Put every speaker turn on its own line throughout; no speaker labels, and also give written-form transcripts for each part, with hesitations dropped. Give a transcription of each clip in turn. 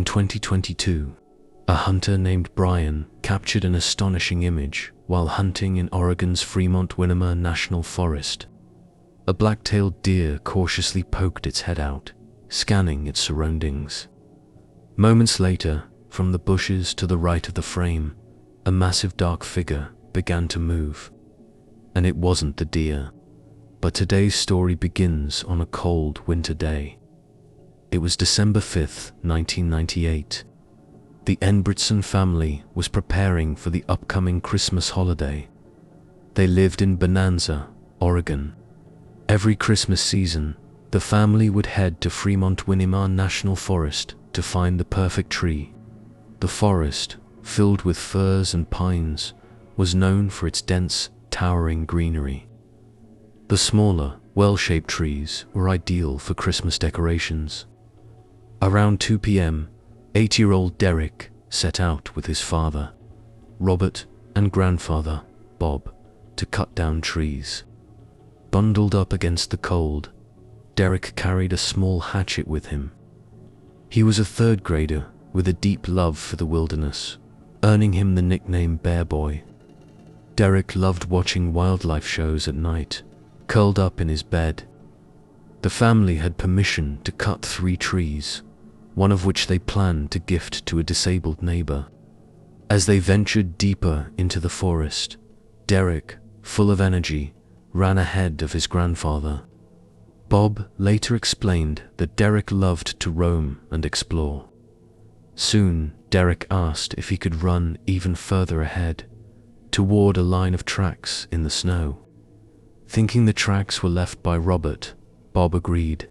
In 2022, a hunter named Brian captured an astonishing image while hunting in Oregon's Fremont-Winema National Forest. A black-tailed deer cautiously poked its head out, scanning its surroundings. Moments later, from the bushes to the right of the frame, a massive dark figure began to move. And it wasn't the deer. But today's story begins on a cold winter day. It was December 5th, 1998. The Engbretson family was preparing for the upcoming Christmas holiday. They lived in Bonanza, Oregon. Every Christmas season, the family would head to Fremont-Winema National Forest to find the perfect tree. The forest, filled with firs and pines, was known for its dense, towering greenery. The smaller, well-shaped trees were ideal for Christmas decorations. Around 2 p.m., 8-year-old Derrick set out with his father, Robert, and grandfather, Bob, to cut down trees. Bundled up against the cold, Derrick carried a small hatchet with him. He was a third grader with a deep love for the wilderness, earning him the nickname Bear Boy. Derrick loved watching wildlife shows at night, curled up in his bed. The family had permission to cut 3 trees, one of which they planned to gift to a disabled neighbor. As they ventured deeper into the forest, Derrick, full of energy, ran ahead of his grandfather. Bob later explained that Derrick loved to roam and explore. Soon, Derrick asked if he could run even further ahead, toward a line of tracks in the snow. Thinking the tracks were left by Robert, Bob agreed.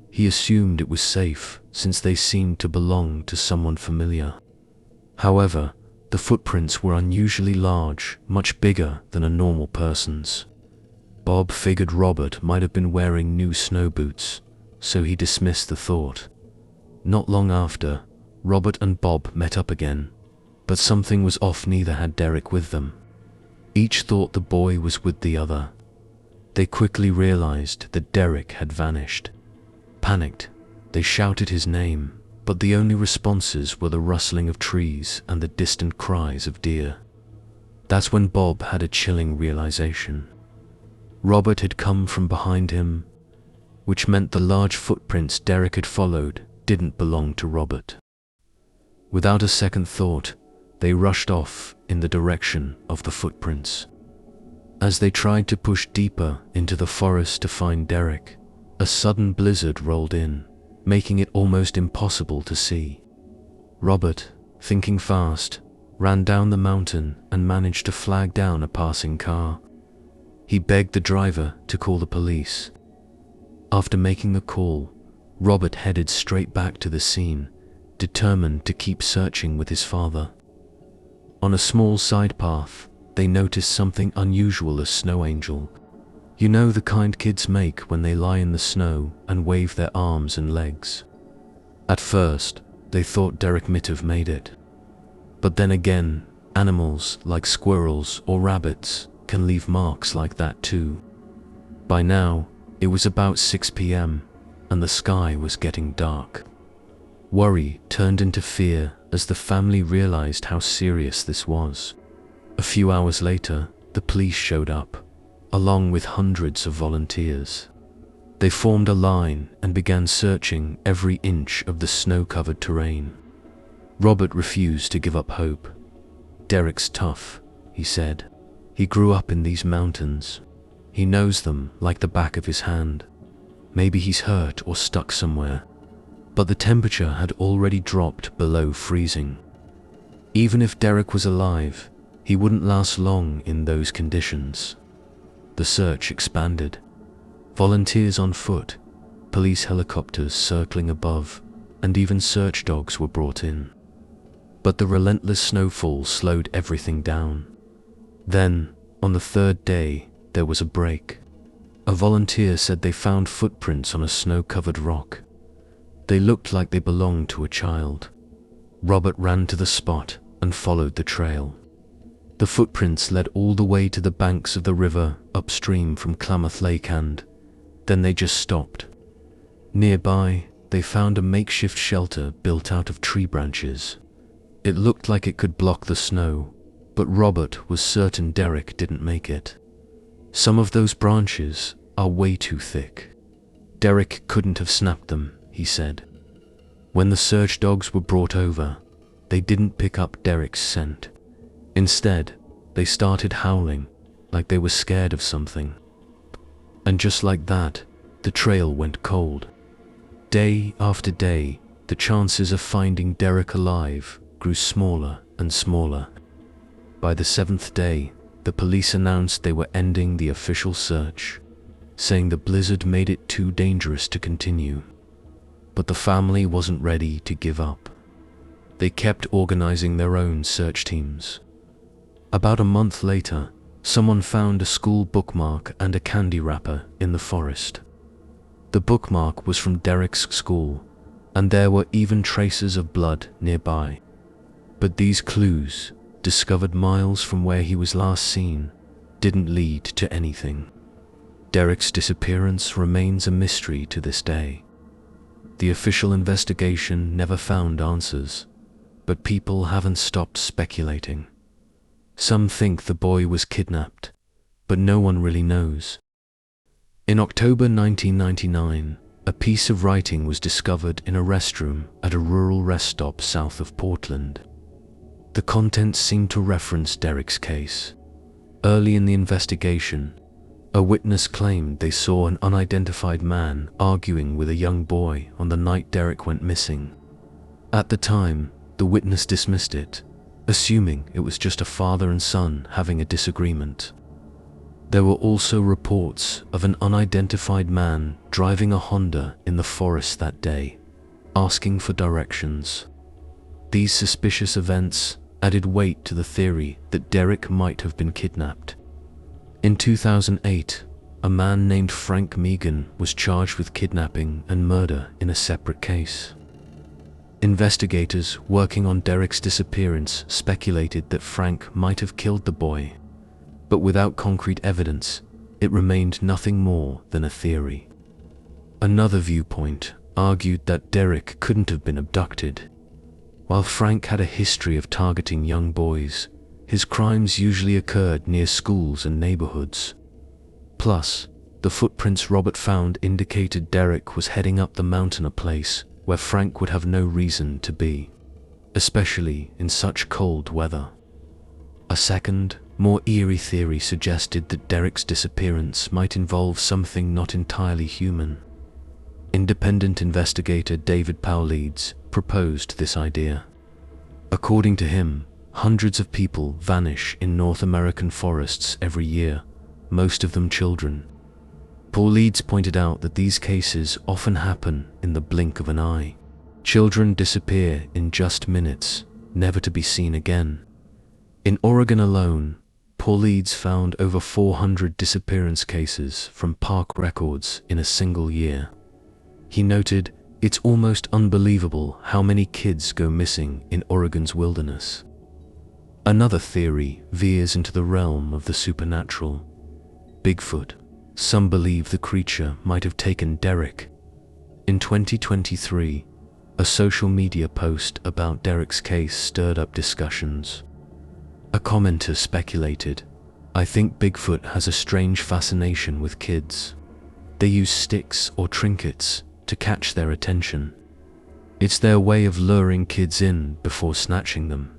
He assumed it was safe since they seemed to belong to someone familiar. However, the footprints were unusually large, much bigger than a normal person's. Bob figured Robert might have been wearing new snow boots, so he dismissed the thought. Not long after, Robert and Bob met up again, but something was off. Neither had Derrick with them. Each thought the boy was with the other. They quickly realized that Derrick had vanished. Panicked, they shouted his name, but the only responses were the rustling of trees and the distant cries of deer. That's when Bob had a chilling realization. Robert had come from behind him, which meant the large footprints Derrick had followed didn't belong to Robert. Without a second thought, they rushed off in the direction of the footprints. As they tried to push deeper into the forest to find Derrick, a sudden blizzard rolled in, making it almost impossible to see. Robert, thinking fast, ran down the mountain and managed to flag down a passing car. He begged the driver to call the police. After making the call, Robert headed straight back to the scene, determined to keep searching with his father. On a small side path, they noticed something unusual: a snow angel. You know, the kind kids make when they lie in the snow and wave their arms and legs. At first, they thought Derrick might have made it. But then again, animals like squirrels or rabbits can leave marks like that too. By now, it was about 6 p.m. and the sky was getting dark. Worry turned into fear as the family realized how serious this was. A few hours later, the police showed up, along with hundreds of volunteers. They formed a line and began searching every inch of the snow-covered terrain. Robert refused to give up hope. "Derrick's tough," he said. "He grew up in these mountains. He knows them like the back of his hand. Maybe he's hurt or stuck somewhere." But the temperature had already dropped below freezing. Even if Derrick was alive, he wouldn't last long in those conditions. The search expanded. Volunteers on foot, police helicopters circling above, and even search dogs were brought in. But the relentless snowfall slowed everything down. Then, on the 3rd day, there was a break. A volunteer said they found footprints on a snow-covered rock. They looked like they belonged to a child. Robert ran to the spot and followed the trail. The footprints led all the way to the banks of the river upstream from Klamath Lake, and then they just stopped. Nearby, they found a makeshift shelter built out of tree branches. It looked like it could block the snow, but Robert was certain Derrick didn't make it. Some of those branches are way too thick. Derrick couldn't have snapped them, he said. When the search dogs were brought over, they didn't pick up Derrick's scent. Instead, they started howling, like they were scared of something. And just like that, the trail went cold. Day after day, the chances of finding Derrick alive grew smaller and smaller. By the 7th day, the police announced they were ending the official search, saying the blizzard made it too dangerous to continue. But the family wasn't ready to give up. They kept organizing their own search teams. About a month later, someone found a school bookmark and a candy wrapper in the forest. The bookmark was from Derrick's school, and there were even traces of blood nearby. But these clues, discovered miles from where he was last seen, didn't lead to anything. Derrick's disappearance remains a mystery to this day. The official investigation never found answers, but people haven't stopped speculating. Some think the boy was kidnapped, but no one really knows. In October 1999, a piece of writing was discovered in a restroom at a rural rest stop south of Portland. The contents seemed to reference Derrick's case. Early in the investigation, a witness claimed they saw an unidentified man arguing with a young boy on the night Derrick went missing. At the time, the witness dismissed it, assuming it was just a father and son having a disagreement. There were also reports of an unidentified man driving a Honda in the forest that day, asking for directions. These suspicious events added weight to the theory that Derrick might have been kidnapped. In 2008, a man named Frank Megan was charged with kidnapping and murder in a separate case. Investigators working on Derrick's disappearance speculated that Frank might have killed the boy, but without concrete evidence, it remained nothing more than a theory. Another viewpoint argued that Derrick couldn't have been abducted. While Frank had a history of targeting young boys, his crimes usually occurred near schools and neighborhoods. Plus, the footprints Robert found indicated Derrick was heading up the mountain, a place where Frank would have no reason to be, especially in such cold weather. A second, more eerie theory suggested that Derrick's disappearance might involve something not entirely human. Independent investigator David Paulides proposed this idea. According to him, hundreds of people vanish in North American forests every year, most of them children. Paulides pointed out that these cases often happen in the blink of an eye. Children disappear in just minutes, never to be seen again. In Oregon alone, Paulides found over 400 disappearance cases from park records in a single year. He noted, "It's almost unbelievable how many kids go missing in Oregon's wilderness." Another theory veers into the realm of the supernatural. Bigfoot. Some believe the creature might have taken Derrick. In 2023, a social media post about Derrick's case stirred up discussions. A commenter speculated, "I think Bigfoot has a strange fascination with kids. They use sticks or trinkets to catch their attention. It's their way of luring kids in before snatching them."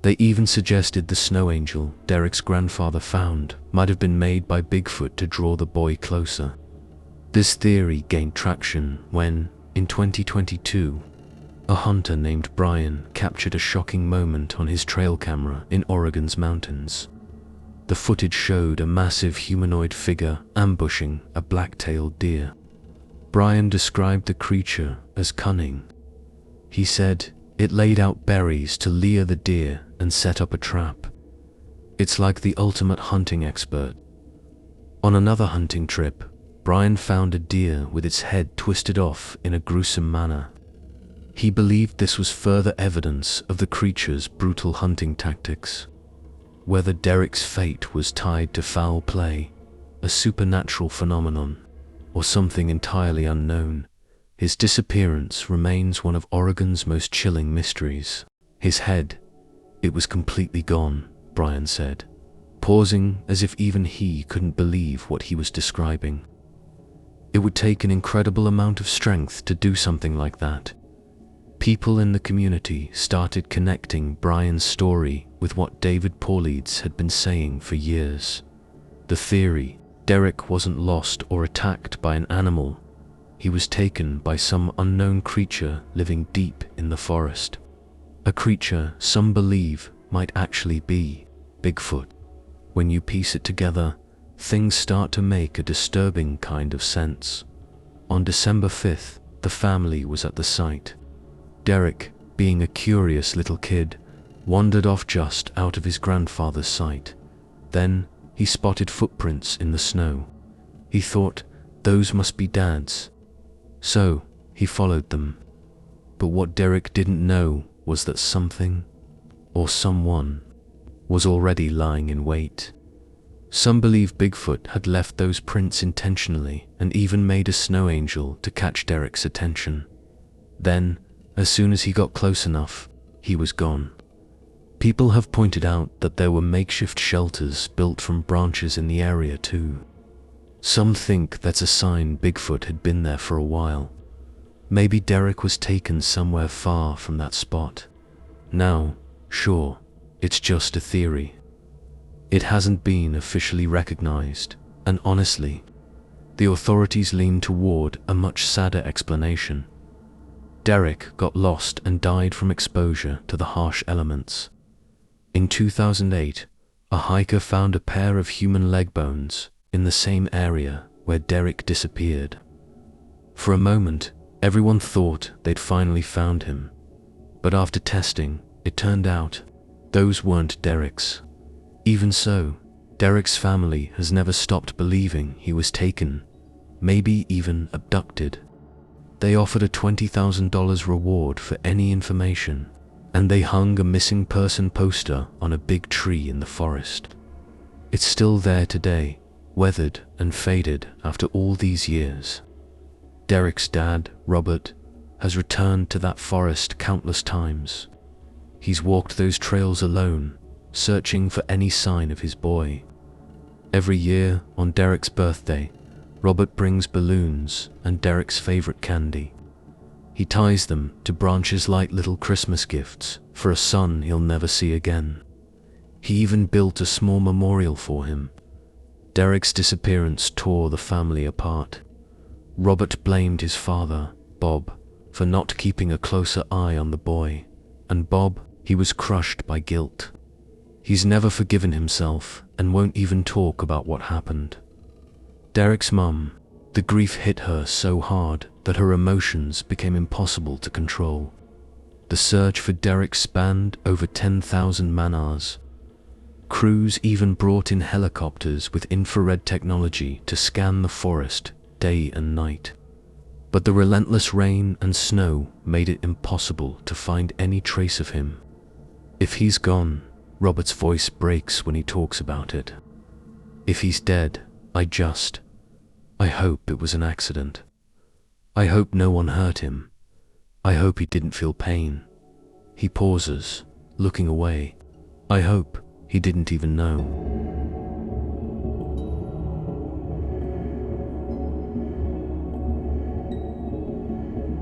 They even suggested the snow angel Derrick's grandfather found might have been made by Bigfoot to draw the boy closer. This theory gained traction when, in 2022, a hunter named Brian captured a shocking moment on his trail camera in Oregon's mountains. The footage showed a massive humanoid figure ambushing a black-tailed deer. Brian described the creature as cunning. He said, "It laid out berries to lure the deer and set up a trap. It's like the ultimate hunting expert." On another hunting trip, Brian found a deer with its head twisted off in a gruesome manner. He believed this was further evidence of the creature's brutal hunting tactics. Whether Derrick's fate was tied to foul play, a supernatural phenomenon, or something entirely unknown, his disappearance remains one of Oregon's most chilling mysteries. His head, it was completely gone, Brian said, pausing as if even he couldn't believe what he was describing. It would take an incredible amount of strength to do something like that. People in the community started connecting Brian's story with what David Paulides had been saying for years. The theory, Derrick wasn't lost or attacked by an animal. He was taken by some unknown creature living deep in the forest. A creature some believe might actually be Bigfoot. When you piece it together, things start to make a disturbing kind of sense. On December 5th, the family was at the site. Derrick, being a curious little kid, wandered off just out of his grandfather's sight. Then he spotted footprints in the snow. He thought those must be Dad's. So he followed them. But what Derrick didn't know was that something, or someone, was already lying in wait. Some believe Bigfoot had left those prints intentionally and even made a snow angel to catch Derrick's attention. Then, as soon as he got close enough, he was gone. People have pointed out that there were makeshift shelters built from branches in the area too. Some think that's a sign Bigfoot had been there for a while. Maybe Derrick was taken somewhere far from that spot. Now, sure, it's just a theory. It hasn't been officially recognized, and honestly, the authorities lean toward a much sadder explanation. Derrick got lost and died from exposure to the harsh elements. In 2008, a hiker found a pair of human leg bones in the same area where Derrick disappeared. For a moment, everyone thought they'd finally found him, but after testing, it turned out those weren't Derrick's. Even so, Derrick's family has never stopped believing he was taken, maybe even abducted. They offered a $20,000 reward for any information, and they hung a missing person poster on a big tree in the forest. It's still there today, weathered and faded after all these years. Derrick's dad, Robert, has returned to that forest countless times. He's walked those trails alone, searching for any sign of his boy. Every year, on Derrick's birthday, Robert brings balloons and Derrick's favorite candy. He ties them to branches like little Christmas gifts for a son he'll never see again. He even built a small memorial for him. Derrick's disappearance tore the family apart. Robert blamed his father, Bob, for not keeping a closer eye on the boy, and Bob, he was crushed by guilt. He's never forgiven himself and won't even talk about what happened. Derrick's mum, the grief hit her so hard that her emotions became impossible to control. The search for Derrick spanned over 10,000 man-hours. Crews even brought in helicopters with infrared technology to scan the forest day and night. But the relentless rain and snow made it impossible to find any trace of him. If he's gone, Robert's voice breaks when he talks about it. If he's dead, I hope it was an accident. I hope no one hurt him. I hope he didn't feel pain. He pauses, looking away. I hope he didn't even know.